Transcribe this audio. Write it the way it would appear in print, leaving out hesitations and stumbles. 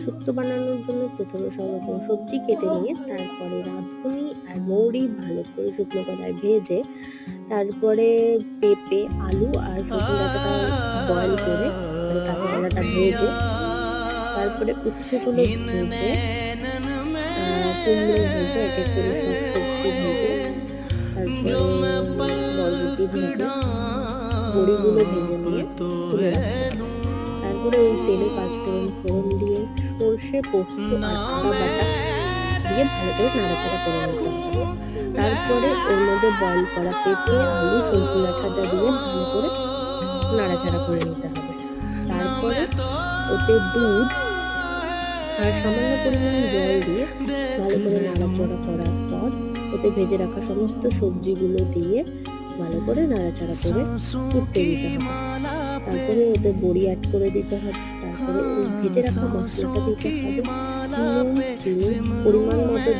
শুক্তো বানানোর জন্য প্রথমে সব রকম সবজি কেটে নিয়ে তারপরে রাঁধুনি আর মৌরি ভালো করে শুকনো কড়ায় ভেজে, তারপরে পেঁপে, আলু আর সজনে ডাঁটাটা বয়েল করে, মানে কাঁচা কলাটা ভেজে, তারপরে উচ্ছেগুলো ভেজে, কুমড়ো ভেজে, এক এক করে সব সবজি ভেজে, তারপরে বরবটি ভেজে, বড়িগুলো ভেজে নিয়ে তুলে রাখতে হবে। তারপরে ওই তেলে পাঁচফোড়ন ফোড়ন দিয়ে সর্ষে, পোস্ত আর আদা বাটা দিয়ে ভালো করে নাড়াচাড়া করে নিতে হবে। তারপরে ওর মধ্যে বয়েল করা পেঁপে, আলু, সজনে ডাঁটাটা দিয়ে ভালো করে নাড়াচাড়া করে নিতে হবে। তারপরে ওতে দুধ আর সামান্য পরিমাণ জল দিয়ে ভালো করে নাড়াচাড়া করার পর ওতে ভেজে রাখা সমস্ত সবজিগুলো দিয়ে ভালো করে নাড়াচাড়া করে ফুটতে দিতে হবে। তারপরে ওতে বড়ি অ্যাড করে দিতে হবে। তারপরে ওই ভেজে রাখা মশলাটা দিতে হবে। নুন, চিনি পরিমাণ মতো